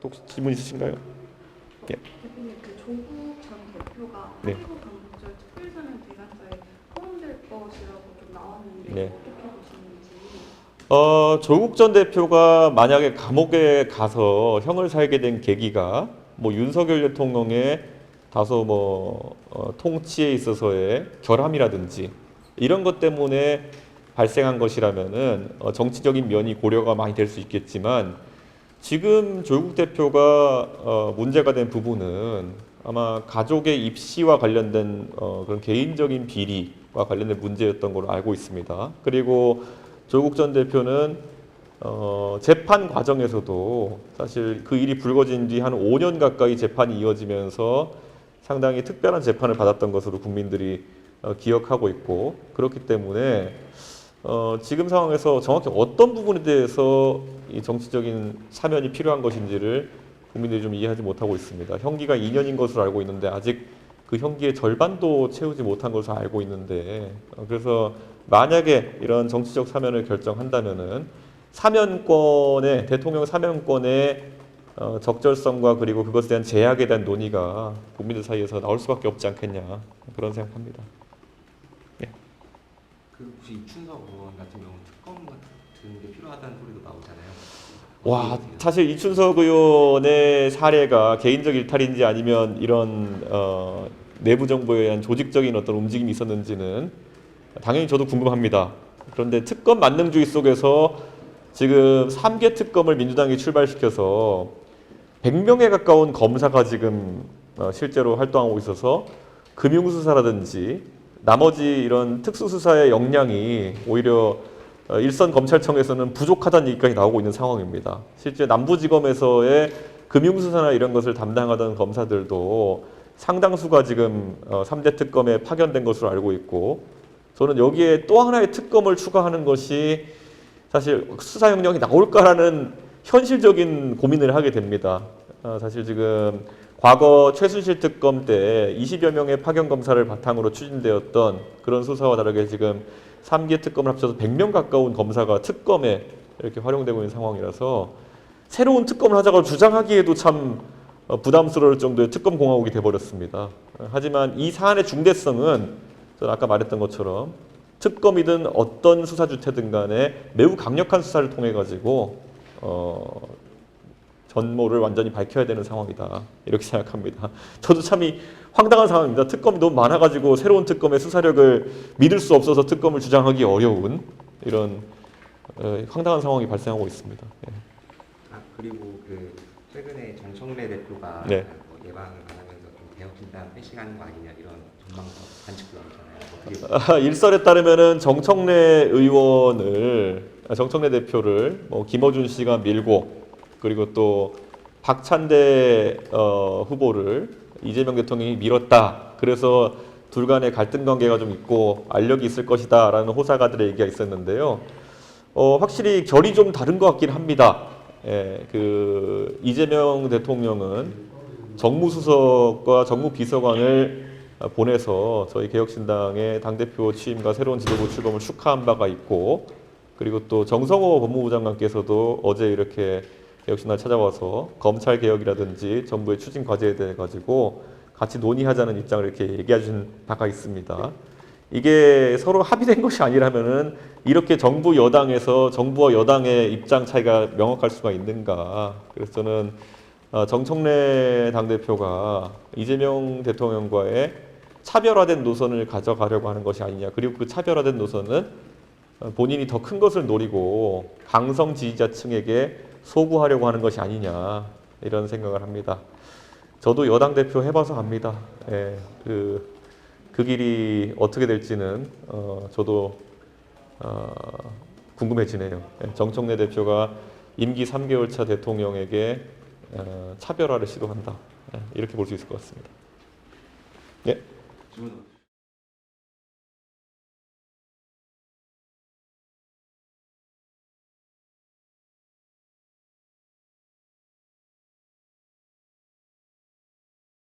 혹시 질문 있으신가요? 예. 대표님, 그 조국 전 대표가 네. 8.15 광복절 특별사면 대간사에 포함될 것이라고 좀 나왔는데 네. 어떻게 보시는지. 조국 전 대표가 만약에 감옥에 가서 형을 살게 된 계기가 뭐 윤석열 대통령의 다소 통치에 있어서의 결함이라든지 이런 것 때문에 발생한 것이라면은 정치적인 면이 고려가 많이 될 수 있겠지만 지금 조국 대표가 문제가 된 부분은 아마 가족의 입시와 관련된 그런 개인적인 비리와 관련된 문제였던 걸로 알고 있습니다. 그리고 조국 전 대표는 재판 과정에서도 사실 그 일이 불거진 뒤 한 5년 가까이 재판이 이어지면서 상당히 특별한 재판을 받았던 것으로 국민들이 기억하고 있고 그렇기 때문에 지금 상황에서 정확히 어떤 부분에 대해서 이 정치적인 사면이 필요한 것인지를 국민들이 좀 이해하지 못하고 있습니다. 형기가 2년인 것으로 알고 있는데 아직 그 형기의 절반도 채우지 못한 것으로 알고 있는데 그래서 만약에 이런 정치적 사면을 결정한다면은 사면권의 대통령 사면권의 적절성과 그리고 그것에 대한 제약에 대한 논의가 국민들 사이에서 나올 수밖에 없지 않겠냐 그런 생각합니다. 그 혹시 이춘석 의원 같은 경우 특검 같은 게 필요하다는 소리도 나오잖아요. 와, 사실 이춘석 의원의 사례가 개인적 일탈인지 아니면 이런 내부 정보에 의한 조직적인 어떤 움직임이 있었는지는 당연히 저도 궁금합니다. 그런데 특검 만능주의 속에서 지금 3개 특검을 민주당이 출발시켜서 100명에 가까운 검사가 지금 실제로 활동하고 있어서 금융수사라든지 나머지 이런 특수수사의 역량이 오히려 일선 검찰청에서는 부족하다는 얘기까지 나오고 있는 상황입니다. 실제 남부지검에서의 금융수사나 이런 것을 담당하던 검사들도 상당수가 지금 3대 특검에 파견된 것으로 알고 있고 저는 여기에 또 하나의 특검을 추가하는 것이 사실 수사 역량이 나올까라는 현실적인 고민을 하게 됩니다. 사실 지금 과거 최순실 특검 때 20여 명의 파견 검사를 바탕으로 추진되었던 그런 수사와 다르게 지금 3개 특검을 합쳐서 100명 가까운 검사가 특검에 이렇게 활용되고 있는 상황이라서 새로운 특검을 하자고 주장하기에도 참 부담스러울 정도의 특검 공화국이 돼버렸습니다. 하지만 이 사안의 중대성은 저는 아까 말했던 것처럼 특검이든 어떤 수사 주체든 간에 매우 강력한 수사를 통해 가지고 전모를 완전히 밝혀야 되는 상황이다 이렇게 생각합니다. 저도 참이 황당한 상황입니다. 특검이 너무 많아가지고 새로운 특검의 수사력을 믿을 수 없어서 특검을 주장하기 어려운 이런 황당한 상황이 발생하고 있습니다. 예. 그리고 그 최근에 정청래 대표가 네. 예방을 안 하면서 좀 개혁진단 패싱하는 거 아니냐 이런 전망도 관측도 나오잖아요. 일설에 따르면은 정청래 대표를 김어준 씨가 밀고 그리고 또 박찬대 후보를 이재명 대통령이 밀었다. 그래서 둘 간의 갈등 관계가 좀 있고 알력이 있을 것이다라는 호사가들의 얘기가 있었는데요. 확실히 결이 좀 다른 것 같긴 합니다. 예, 그 이재명 대통령은 정무수석과 정무비서관을 보내서 저희 개혁신당의 당대표 취임과 새로운 지도부 출범을 축하한 바가 있고 그리고 또 정성호 법무부 장관께서도 어제 이렇게 개혁신당 찾아와서 검찰 개혁이라든지 정부의 추진 과제에 대해 가지고 같이 논의하자는 입장을 이렇게 얘기해 준 바가 있습니다. 이게 서로 합의된 것이 아니라면은 이렇게 정부 여당에서 정부와 여당의 입장 차이가 명확할 수가 있는가? 그래서 저는 정청래 당대표가 이재명 대통령과의 차별화된 노선을 가져가려고 하는 것이 아니냐. 그리고 그 차별화된 노선은 본인이 더 큰 것을 노리고 강성 지지자층에게 소구하려고 하는 것이 아니냐 이런 생각을 합니다. 저도 여당 대표 해봐서 압니다. 예, 그 길이 어떻게 될지는 저도 궁금해지네요. 예, 정청래 대표가 임기 3개월 차 대통령에게 차별화를 시도한다. 예, 이렇게 볼 수 있을 것 같습니다. 예.